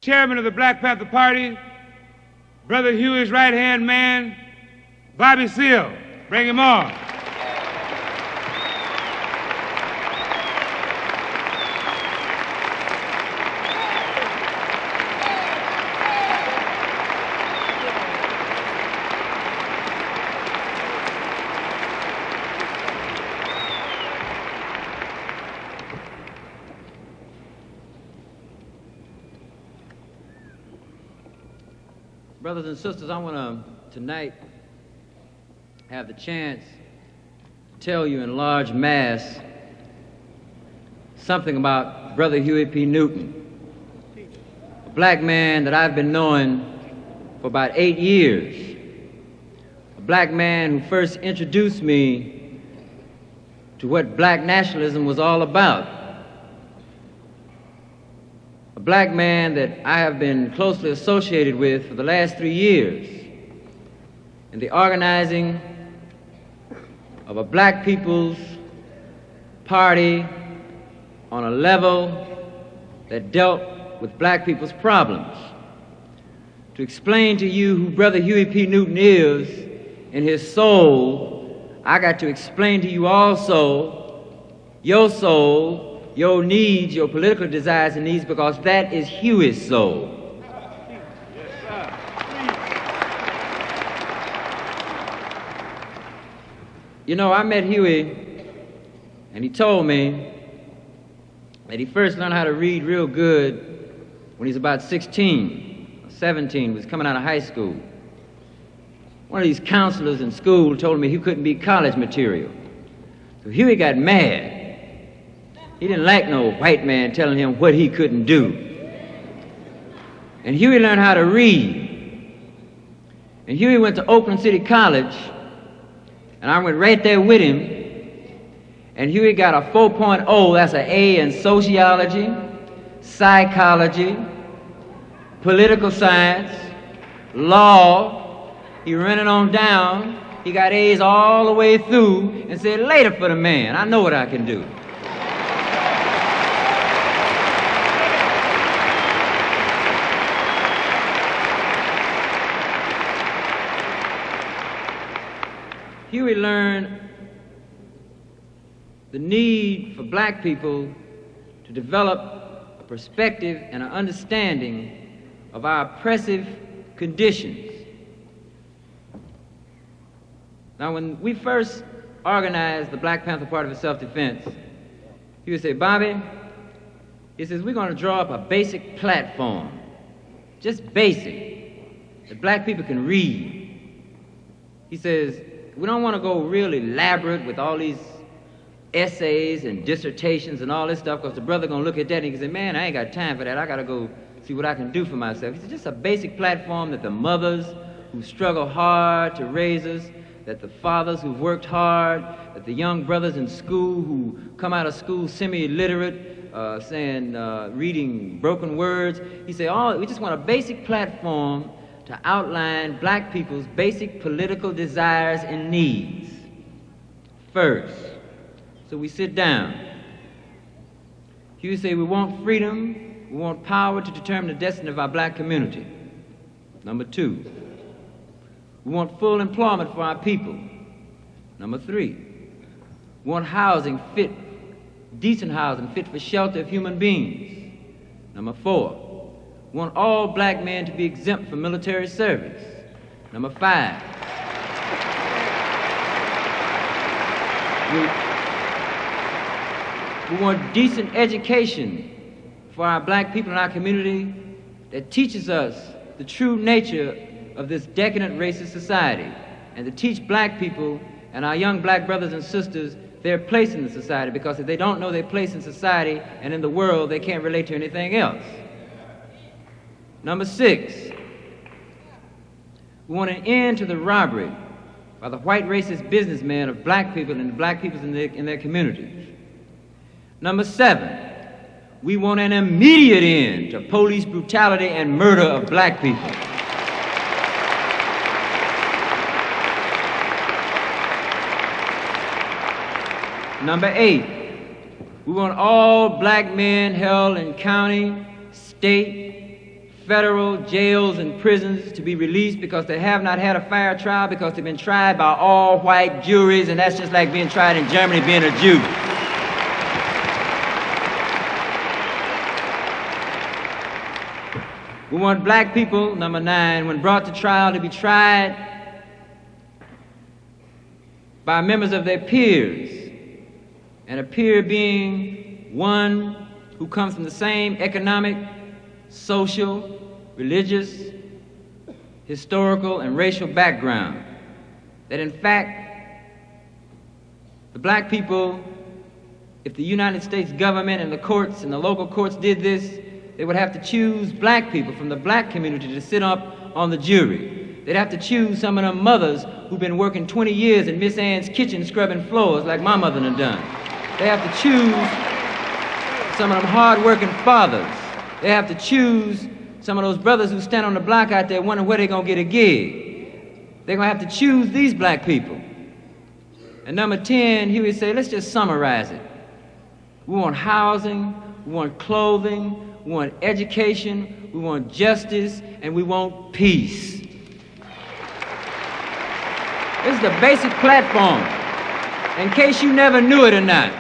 chairman of the Black Panther Party, Brother Huey's right-hand man, Bobby Seale. Bring him on. Brothers and sisters, I want to tonight have the chance to tell you in large mass something about Brother Huey P. Newton, a black man that I've been knowing for about 8 years, a black man who first introduced me to what black nationalism was all about. A black man that I have been closely associated with for the last 3 years in the organizing of a black people's party on a level that dealt with black people's problems. To explain to you who Brother Huey P. Newton is in his soul, I got to explain to you also your soul, your needs, your political desires and needs, because that is Huey's soul. Yes, sir. You know, I met Huey, and he told me that he first learned how to read real good when he was about 16 or 17, was coming out of high school. One of these counselors in school told me he couldn't be college material. So Huey got mad. He didn't like no white man telling him what he couldn't do. And Huey learned how to read. And Huey went to Oakland City College, and I went right there with him. And Huey got a 4.0, that's an A in sociology, psychology, political science, law. He ran it on down. He got A's all the way through and said, later for the man, I know what I can do. Huey learned the need for black people to develop a perspective and an understanding of our oppressive conditions. Now, when we first organized the Black Panther Party for self-defense, he would say, Bobby, he says, we're going to draw up a basic platform, just basic, that black people can read. He says, we don't want to go real elaborate with all these essays and dissertations and all this stuff, because the brother going to look at that and he can say, man, I ain't got time for that. I got to go see what I can do for myself. He said, just a basic platform that the mothers who struggle hard to raise us, that the fathers who've worked hard, that the young brothers in school who come out of school semi-illiterate, reading broken words. He said, we just want a basic platform to outline black people's basic political desires and needs first. So we sit down. Huey say, we want freedom, we want power to determine the destiny of our black community. Number 2, we want full employment for our people. Number 3, we want housing decent housing fit for shelter of human beings. Number 4, we want all black men to be exempt from military service. Number 5, we want decent education for our black people in our community that teaches us the true nature of this decadent racist society, and to teach black people and our young black brothers and sisters their place in the society, because if they don't know their place in society and in the world, they can't relate to anything else. Number 6, we want an end to the robbery by the white racist businessmen of black people and black people in their communities. Number 7, we want an immediate end to police brutality and murder of black people. Number 8, we want all black men held in county, state, federal jails and prisons to be released because they have not had a fair trial, because they've been tried by all white juries, and that's just like being tried in Germany being a Jew. We want black people, number 9, when brought to trial, to be tried by members of their peers, and a peer being one who comes from the same economic, social, religious, historical, and racial background. That in fact, the black people, if the United States government and the courts and the local courts did this, they would have to choose black people from the black community to sit up on the jury. They'd have to choose some of them mothers who've been working 20 years in Miss Ann's kitchen scrubbing floors like my mother done done. They have to choose some of them hard-working fathers. They have to choose some of those brothers who stand on the block out there wondering where they're going to get a gig. They're going to have to choose these black people. And number 10, he would say, let's just summarize it. We want housing, we want clothing, we want education, we want justice, and we want peace. This is the basic platform. In case you never knew it or not,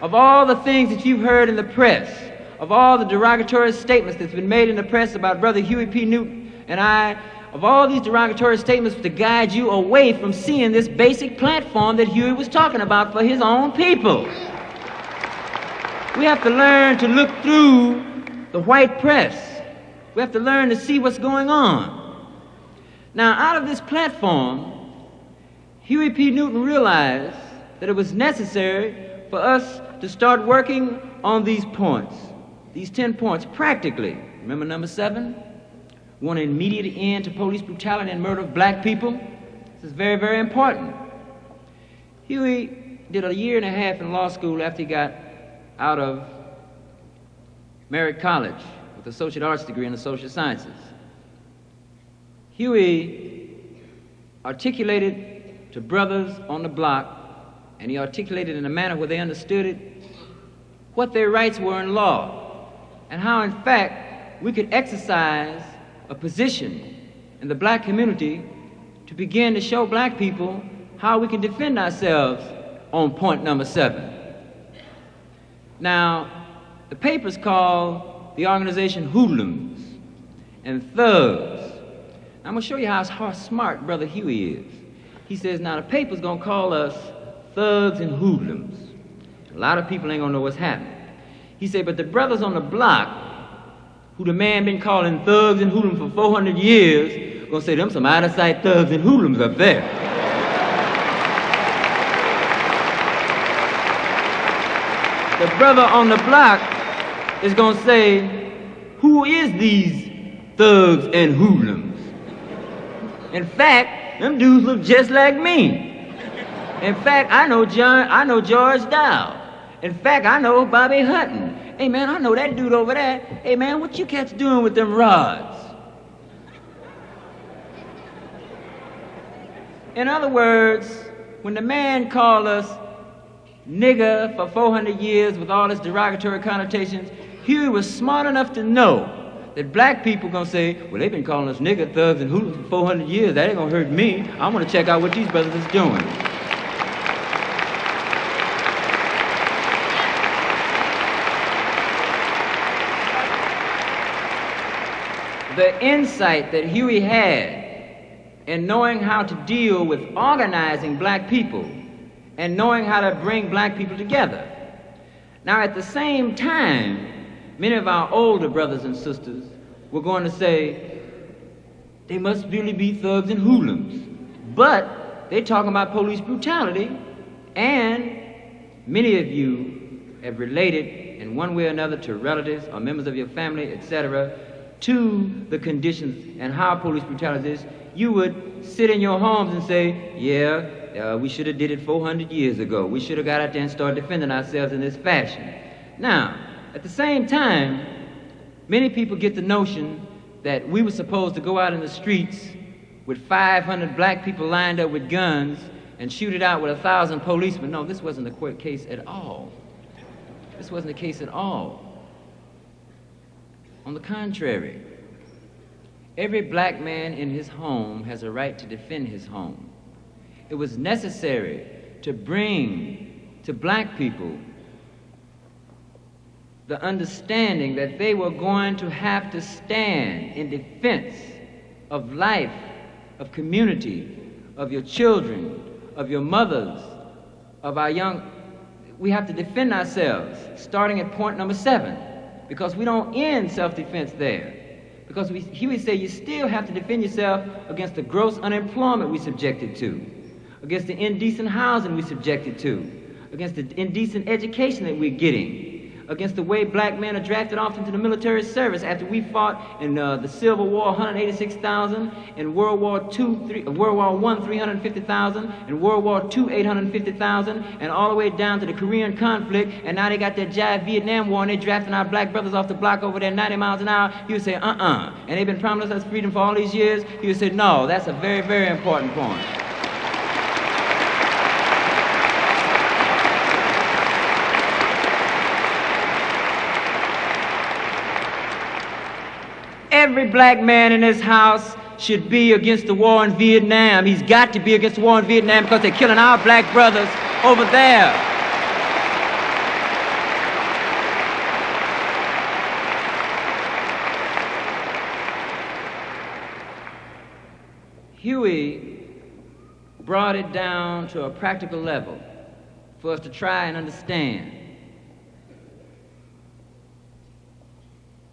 of all the things that you've heard in the press, of all the derogatory statements that's been made in the press about Brother Huey P. Newton and I, of all these derogatory statements to guide you away from seeing this basic platform that Huey was talking about for his own people. We have to learn to look through the white press. We have to learn to see what's going on. Now, out of this platform, Huey P. Newton realized that it was necessary for us to start working on these points, these 10 points, practically. Remember number 7? We want an immediate end to police brutality and murder of black people. This is very, very important. Huey did a year and a half in law school after he got out of Merritt College with an associate arts degree in the social sciences. Huey articulated to brothers on the block, and he articulated in a manner where they understood it, what their rights were in law, and how in fact we could exercise a position in the black community to begin to show black people how we can defend ourselves on point number 7. Now, the papers call the organization hoodlums and thugs. I'm gonna show you how smart Brother Huey is. He says, now the paper's gonna call us thugs and hoodlums. A lot of people ain't gonna know what's happening. He said, but the brothers on the block, who the man been calling thugs and hoodlums for 400 years, gonna say them some out-of-sight thugs and hoodlums up there. The brother on the block is gonna say, who is these thugs and hoodlums? In fact, them dudes look just like me. In fact, I know George Dow. In fact, I know Bobby Hutton. Hey man, I know that dude over there. Hey man, what you cats doing with them rods? In other words, when the man called us nigger for 400 years with all its derogatory connotations, Huey was smart enough to know that black people gonna say, well, they've been calling us nigger, thugs, and hoodlums for 400 years. That ain't gonna hurt me. I wanna check out what these brothers is doing. The insight that Huey had in knowing how to deal with organizing black people and knowing how to bring black people together. Now, at the same time, many of our older brothers and sisters were going to say, they must really be thugs and hoodlums. But they're talking about police brutality, and many of you have related in one way or another to relatives or members of your family, etc., to the conditions and how police brutality is. You would sit in your homes and say, yeah, we should have did it 400 years ago. We should have got out there and started defending ourselves in this fashion. Now, at the same time, many people get the notion that we were supposed to go out in the streets with 500 black people lined up with guns and shoot it out with 1,000 policemen. No, this wasn't the case at all. This wasn't the case at all. On the contrary, Every black man in his home has a right to defend his home. It was necessary to bring to black people the understanding that they were going to have to stand in defense of life, of community, of your children, of your mothers, of our young. We have to defend ourselves, starting at point number 7, because we don't end self-defense there. Because Huey said you still have to defend yourself against the gross unemployment we subjected to, against the indecent housing we subjected to, against the indecent education that we're getting, against the way black men are drafted off into the military service after we fought in the Civil War, 186,000, in World War I, 350,000, in World War II, 850,000, and all the way down to the Korean conflict, and now they got that jive Vietnam War, and they're drafting our black brothers off the block over there 90 miles an hour. He would say, and they've been promising us freedom for all these years. He would say, no, that's a very, very important point. Every black man in this house should be against the war in Vietnam. He's got to be against the war in Vietnam because they're killing our black brothers over there. Huey brought it down to a practical level for us to try and understand.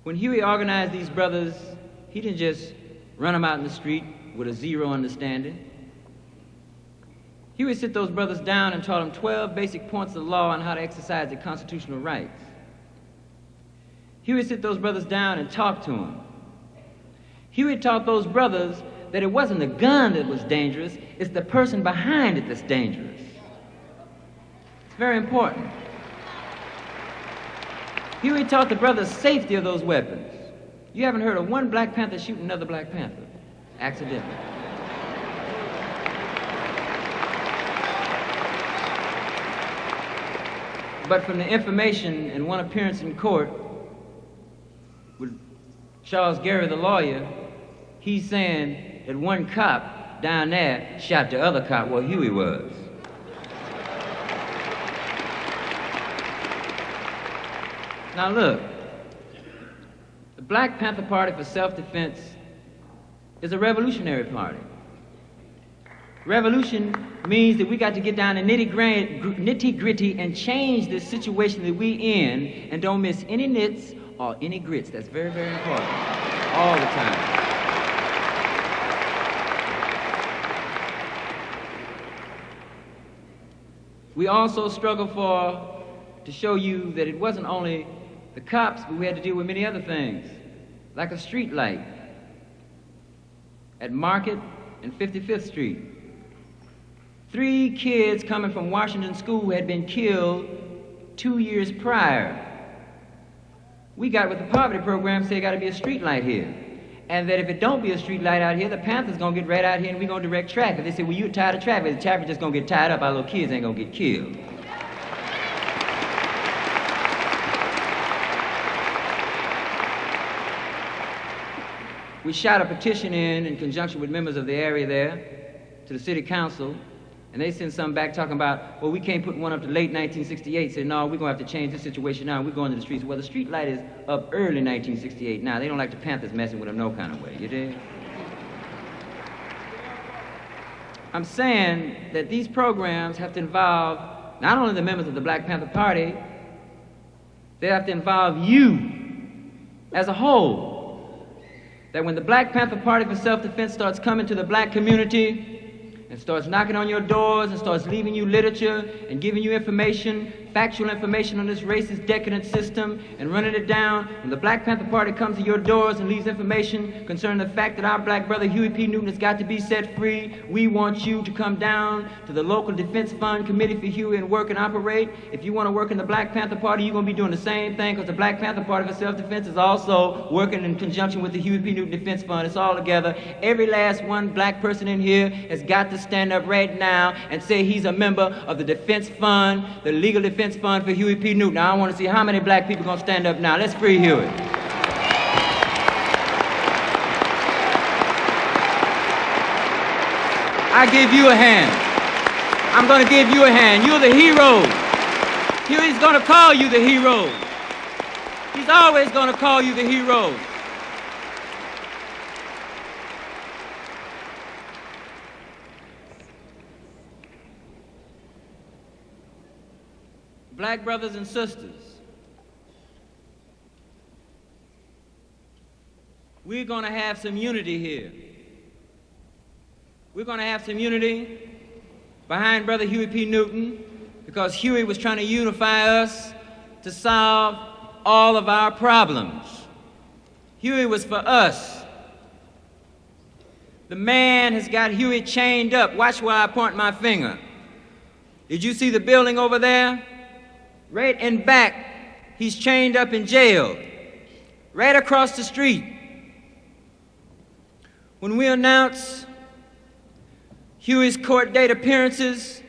When Huey organized these brothers, he didn't just run them out in the street with a zero understanding. Huey sit those brothers down and taught them 12 basic points of the law on how to exercise their constitutional rights. Huey sit those brothers down and talked to them. Huey taught those brothers that it wasn't the gun that was dangerous, it's the person behind it that's dangerous. It's very important. Huey taught the brothers safety of those weapons. You haven't heard of one Black Panther shooting another Black Panther, accidentally. But from the information in one appearance in court with Charles Gary, the lawyer, he's saying that one cop down there shot the other cop where Huey was. Now look, the Black Panther Party for Self-Defense is a revolutionary party. Revolution means that we got to get down to nitty-gritty and change the situation that we in and don't miss any nits or any grits. That's very, very important. All the time. We also struggle to show you that it wasn't only the cops, but we had to deal with many other things, like a street light at Market and 55th Street. 3 kids coming from Washington School had been killed 2 years prior. We got with the poverty program, say got to be a street light here. And that if it don't be a street light out here, the Panthers gonna get right out here and we gonna direct traffic. They said, well, you tired of traffic. The traffic just gonna get tied up. Our little kids ain't gonna get killed. We shot a petition in conjunction with members of the area there to the city council, and they sent something back talking about, well, we can't put one up to late 1968. Said, no, we're going to have to change this situation now. We're going to the streets. Well, the street light is up early 1968 now. They don't like the Panthers messing with them no kind of way, you dig? I'm saying that these programs have to involve not only the members of the Black Panther Party, they have to involve you as a whole. That when the Black Panther Party for Self-Defense starts coming to the black community and starts knocking on your doors and starts leaving you literature and giving you information, factual information on this racist, decadent system and running it down, when the Black Panther Party comes to your doors and leaves information concerning the fact that our black brother Huey P. Newton has got to be set free, we want you to come down to the local Defense Fund Committee for Huey and work and operate. If you want to work in the Black Panther Party, you're going to be doing the same thing, because the Black Panther Party for Self-Defense is also working in conjunction with the Huey P. Newton Defense Fund. It's all together. Every last one black person in here has got to stand up right now and say he's a member of the Defense Fund, the Legal Defense Fund for Huey P. Newton. Now I want to see how many black people are going to stand up now. Let's free Huey. I give you a hand. I'm going to give you a hand. You're the hero. Huey's going to call you the hero. He's always going to call you the hero. Black brothers and sisters, we're going to have some unity here. We're going to have some unity behind Brother Huey P. Newton, because Huey was trying to unify us to solve all of our problems. Huey was for us. The man has got Huey chained up. Watch where I point my finger. Did you see the building over there? Right in back, he's chained up in jail. Right across the street. When we announce Huey's court date appearances,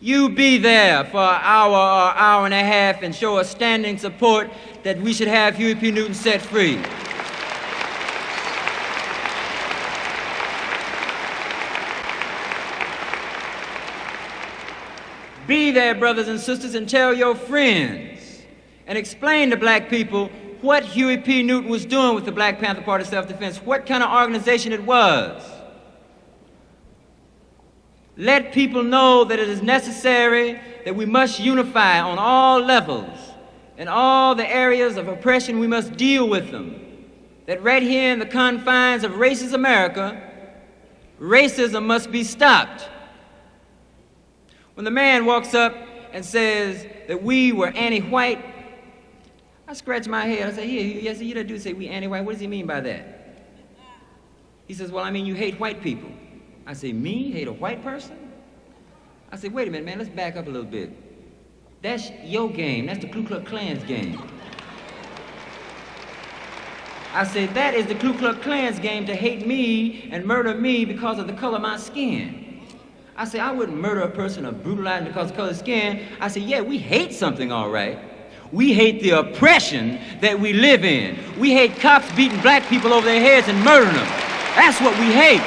you be there for an hour or hour and a half and show us standing support that we should have Huey P. Newton set free. Be there, brothers and sisters, and tell your friends and explain to black people what Huey P. Newton was doing with the Black Panther Party self-defense, what kind of organization it was. Let people know that it is necessary that we must unify on all levels. In all the areas of oppression, we must deal with them. That right here in the confines of racist America, racism must be stopped. When the man walks up and says that we were anti-white, I scratch my head. I say, yes, you do say we anti-white. What does he mean by that? He says, well, I mean, you hate white people. I say, me? Hate a white person? I say, wait a minute, man, let's back up a little bit. That's your game. That's the Ku Klux Klan's game. I say, that is the Ku Klux Klan's game, to hate me and murder me because of the color of my skin. I say, I wouldn't murder a person or brutalize them because of color of skin. I say, yeah, we hate something, all right. We hate the oppression that we live in. We hate cops beating black people over their heads and murdering them. That's what we hate.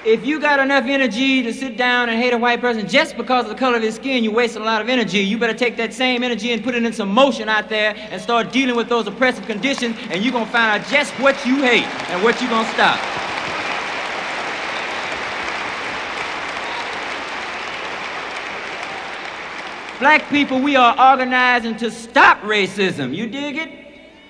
If you got enough energy to sit down and hate a white person just because of the color of his skin, you're wasting a lot of energy. You better take that same energy and put it in some motion out there and start dealing with those oppressive conditions, and you're going to find out just what you hate and what you're going to stop. Black people, we are organizing to stop racism. You dig it?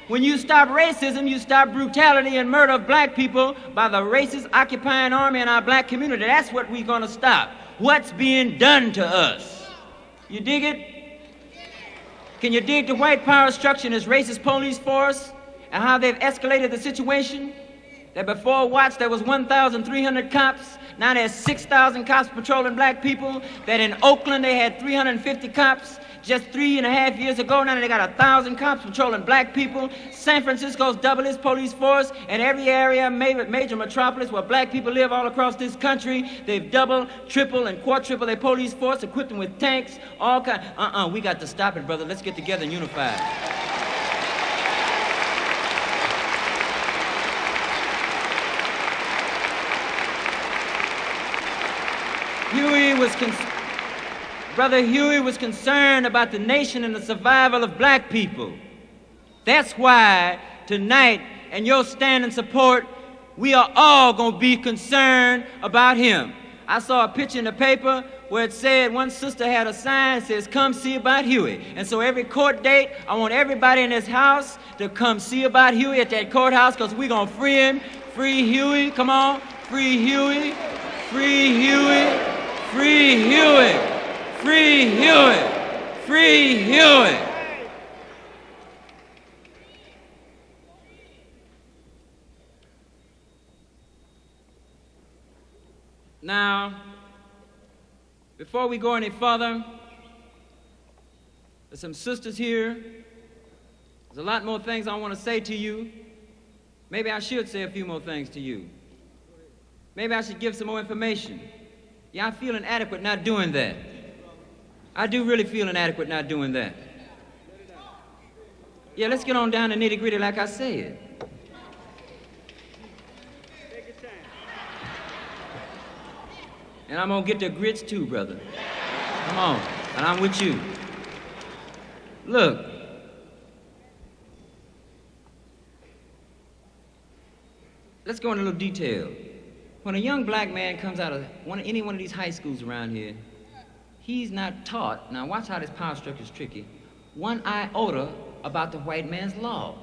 When you stop racism, you stop brutality and murder of black people by the racist occupying army in our black community. That's what we're going to stop. What's being done to us? You dig it? Can you dig the white power structure and this racist police force and how they've escalated the situation? That before Watts there was 1,300 cops. Now there's 6,000 cops patrolling black people. That in Oakland they had 350 cops. Just 3.5 years ago, now they got 1,000 cops patrolling black people. San Francisco's doubled its police force. In every area, major metropolis where black people live all across this country, they've doubled, tripled, and quadrupled their police force, equipped them with tanks, all kinds. We got to stop it, brother. Let's get together and unify. Brother Huey was concerned about the nation and the survival of black people. That's why tonight, and your standing support, we are all going to be concerned about him. I saw a picture in the paper where it said one sister had a sign that says, come see about Huey. And so every court date, I want everybody in this house to come see about Huey at that courthouse, because we're going to free him. Free Huey, come on. Free Huey. Free Huey. Free Huey. Free Huey! Free Huey! Now, before we go any further, there's some sisters here. There's a lot more things I want to say to you. Maybe I should say a few more things to you. Maybe I should give some more information. Yeah, I feel inadequate not doing that. I do really feel inadequate not doing that. Yeah, let's get on down to nitty-gritty like I said. Take your time. And I'm gonna get the grits too, brother. Come on, and I'm with you. Look. Let's go into a little detail. When a young black man comes out of any one of these high schools around here, he's not taught, now watch how this power structure is tricky, one iota about the white man's law.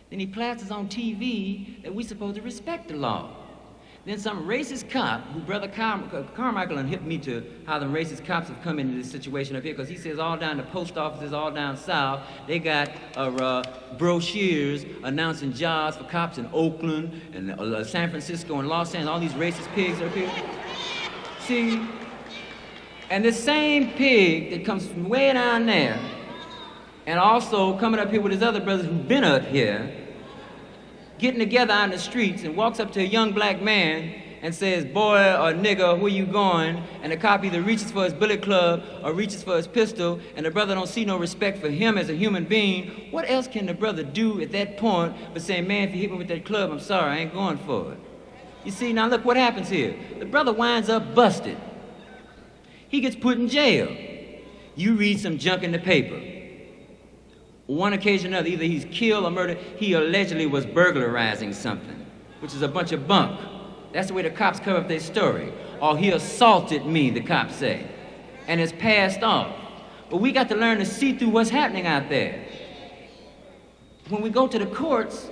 Then he plasters on TV that we're supposed to respect the law. Then some racist cop, who Brother Carmichael unhipped me to how the racist cops have come into this situation up here, because he says all down the post offices, all down south, they got brochures announcing jobs for cops in Oakland and San Francisco and Los Angeles, all these racist pigs up here. See, and this same pig that comes from way down there, and also coming up here with his other brothers who've been up here, getting together out in the streets and walks up to a young black man and says, boy or nigga, where you going? And the cop either reaches for his billy club or reaches for his pistol, and the brother don't see no respect for him as a human being. What else can the brother do at that point but say, man, if you hit me with that club, I'm sorry, I ain't going for it. You see, now look what happens here. The brother winds up busted. He gets put in jail. You read some junk in the paper. One occasion or another, either he's killed or murdered. He allegedly was burglarizing something, which is a bunch of bunk. That's the way the cops cover up their story. Or he assaulted me, the cops say, and it's passed off. But we got to learn to see through what's happening out there. When we go to the courts,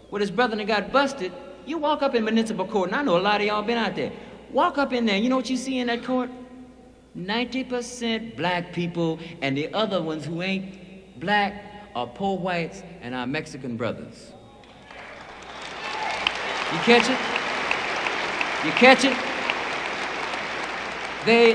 where his brother got busted, you walk up in municipal court, and I know a lot of y'all been out there. Walk up in there, you know what you see in that court? 90% black people, and the other ones who ain't black are poor whites and our Mexican brothers. You catch it? You catch it?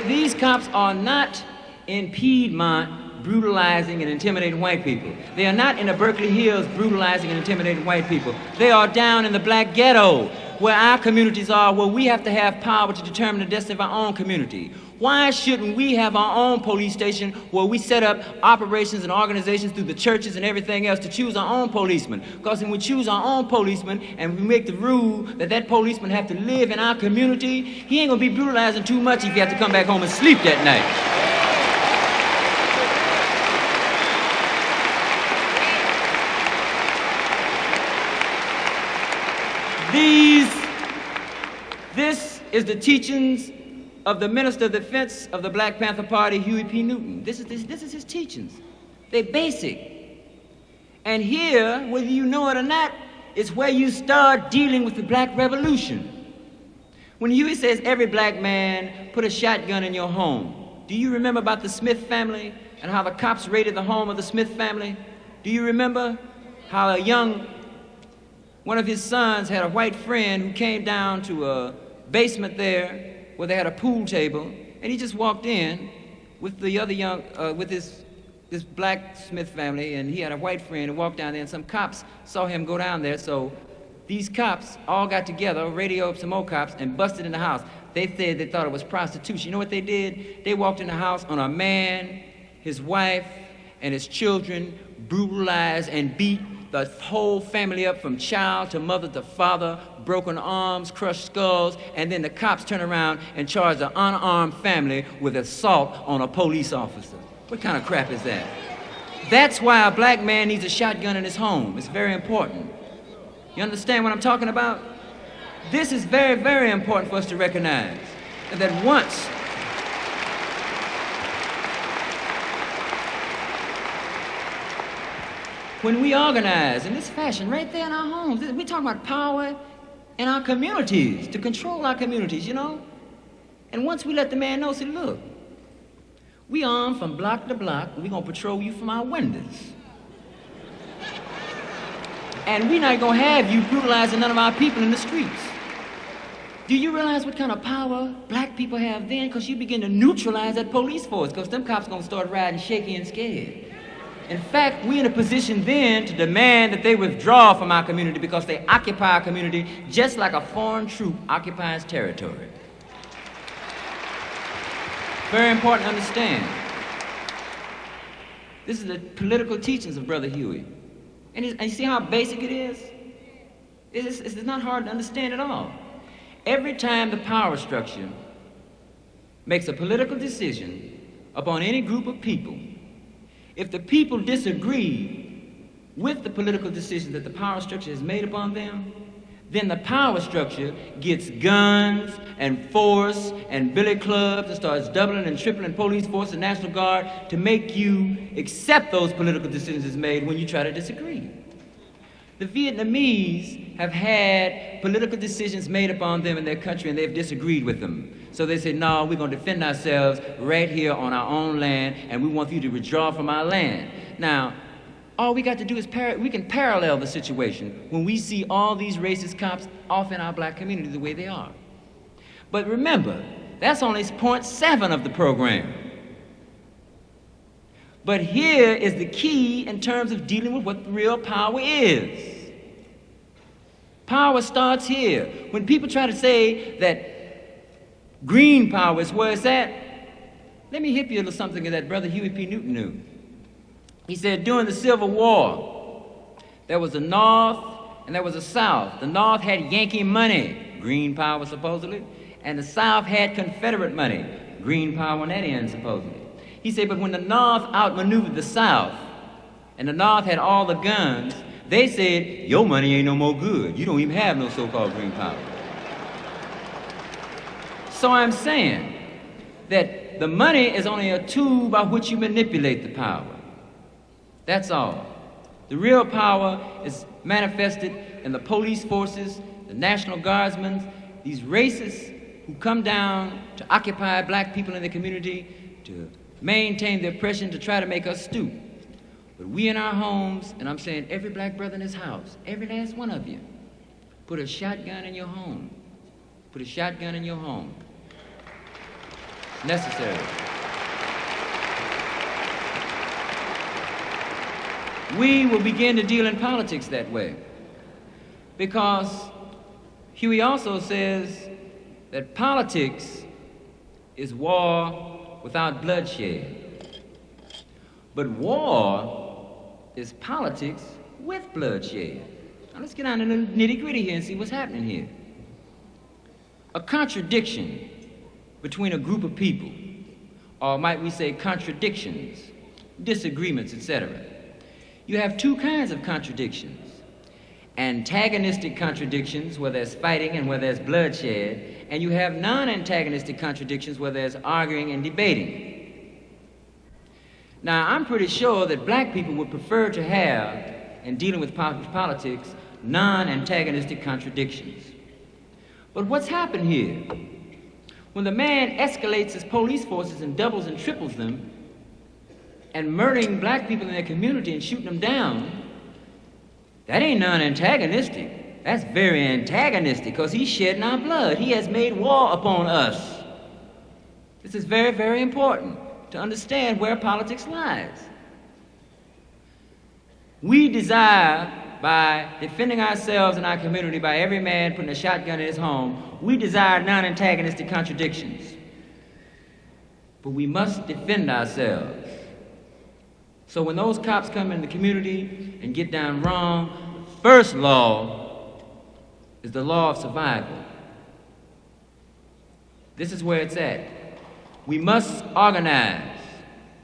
These cops are not in Piedmont brutalizing and intimidating white people. They are not in the Berkeley Hills brutalizing and intimidating white people. They are down in the black ghetto, where our communities are, where we have to have power to determine the destiny of our own community. Why shouldn't we have our own police station where we set up operations and organizations through the churches and everything else to choose our own policemen? Because when we choose our own policeman and we make the rule that that policeman have to live in our community, he ain't gonna be brutalizing too much if he have to come back home and sleep that night. This is the teachings of the Minister of Defense of the Black Panther Party, Huey P. Newton. This is his teachings. They're basic. And here, whether you know it or not, is where you start dealing with the black revolution. When Huey says every black man put a shotgun in your home, do you remember about the Smith family and how the cops raided the home of the Smith family? Do you remember how one of his sons had a white friend who came down to a basement there where they had a pool table, and he just walked in with the other with this black Smith family, and he had a white friend who walked down there, and some cops saw him go down there, so these cops all got together, radioed up some more cops, and busted in the house. They said they thought it was prostitution. You know what they did? They walked in the house on a man, his wife, and his children, brutalized and beat the whole family up from child to mother to father, broken arms, crushed skulls, and then the cops turn around and charge the unarmed family with assault on a police officer. What kind of crap is that? That's why a black man needs a shotgun in his home. It's very important. You understand what I'm talking about? This is very, very important for us to recognize. And that once when we organize in this fashion, right there in our homes, we're talking about power in our communities, to control our communities, you know? And once we let the man know, say, look, we armed from block to block, and we're gonna patrol you from our windows. And we're not gonna have you brutalizing none of our people in the streets. Do you realize what kind of power black people have then? Because you begin to neutralize that police force, because them cops gonna start riding shaky and scared. In fact, we're in a position then to demand that they withdraw from our community because they occupy our community just like a foreign troop occupies territory. Very important to understand. This is the political teachings of Brother Huey. And you see how basic it is? It's not hard to understand at all. Every time the power structure makes a political decision upon any group of people, if the people disagree with the political decision that the power structure has made upon them, then the power structure gets guns and force and billy clubs and starts doubling and tripling police force and National Guard to make you accept those political decisions as made when you try to disagree. The Vietnamese have had political decisions made upon them in their country and they've disagreed with them. So they say, no, we're going to defend ourselves right here on our own land and we want you to withdraw from our land. Now, all we got to do is we can parallel the situation when we see all these racist cops off in our black community the way they are. But remember, that's only 0.7 of the program. But here is the key in terms of dealing with what real power is. Power starts here. When people try to say that green power is where it's at, let me hit you a little something that Brother Huey P. Newton knew. He said during the Civil War, there was a North and there was a South. The North had Yankee money, green power supposedly, and the South had Confederate money, green power on that end supposedly. He said, but when the North outmaneuvered the South, and the North had all the guns, they said, your money ain't no more good. You don't even have no so-called green power. So I'm saying that the money is only a tool by which you manipulate the power. That's all. The real power is manifested in the police forces, the National Guardsmen, these racists who come down to occupy black people in the community, to maintain the oppression, to try to make us stoop. But we in our homes, and I'm saying every black brother in this house, every last one of you, put a shotgun in your home. Put a shotgun in your home. It's necessary. We will begin to deal in politics that way. Because Huey also says that politics is war without bloodshed. But war is politics with bloodshed. Now let's get down to the nitty-gritty here and see what's happening here. A contradiction between a group of people, or might we say contradictions, disagreements, etc. You have two kinds of contradictions. Antagonistic contradictions, where there's fighting and where there's bloodshed, and you have non-antagonistic contradictions where there's arguing and debating. Now, I'm pretty sure that black people would prefer to have, in dealing with politics, non-antagonistic contradictions. But what's happened here? When the man escalates his police forces and doubles and triples them, and murdering black people in their community and shooting them down, that ain't non-antagonistic. That's very antagonistic, because he's shedding our blood. He has made war upon us. This is very, very important to understand where politics lies. We desire, by defending ourselves and our community, by every man putting a shotgun in his home, we desire non-antagonistic contradictions. But we must defend ourselves. So when those cops come in the community and get down wrong, the first law is the law of survival. This is where it's at. We must organize.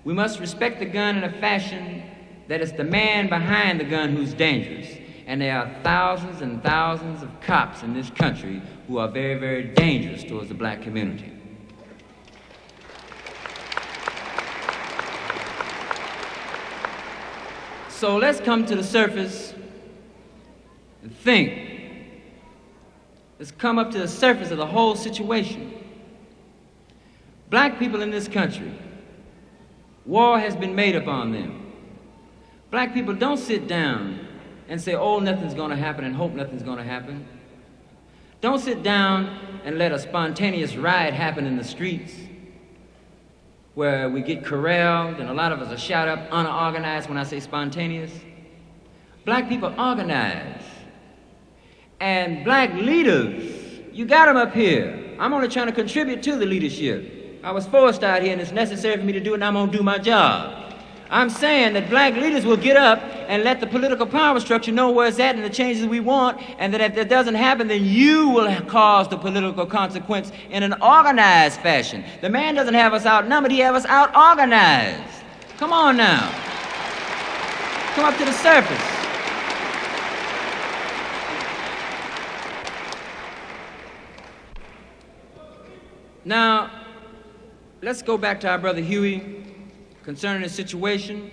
We must respect the gun in a fashion that it's the man behind the gun who's dangerous. And there are thousands and thousands of cops in this country who are very, very dangerous towards the black community. So let's come to the surface and think. Let's come up to the surface of the whole situation. Black people in this country, war has been made upon them. Black people don't sit down and say, oh, nothing's going to happen, and hope nothing's going to happen. Don't sit down and let a spontaneous riot happen in the streets where we get corralled and a lot of us are shot up unorganized. When I say spontaneous, black people organize. And black leaders, you got them up here. I'm only trying to contribute to the leadership. I was forced out here and it's necessary for me to do it, and I'm going to do my job. I'm saying that black leaders will get up and let the political power structure know where it's at and the changes we want, and that if that doesn't happen, then you will cause the political consequence in an organized fashion. The man doesn't have us outnumbered, he has us out-organized. Come on now. Come up to the surface. Now, let's go back to our brother Huey concerning the situation.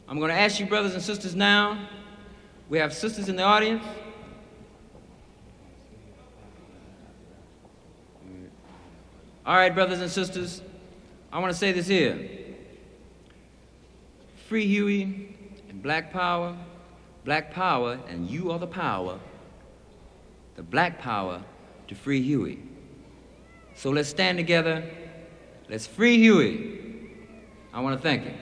I'm going to ask you, brothers and sisters, now. We have sisters in the audience. All right, brothers and sisters, I want to say this here. Free Huey and Black Power, and you are the power, the Black Power to free Huey. So let's stand together. Let's free Huey. I want to thank you.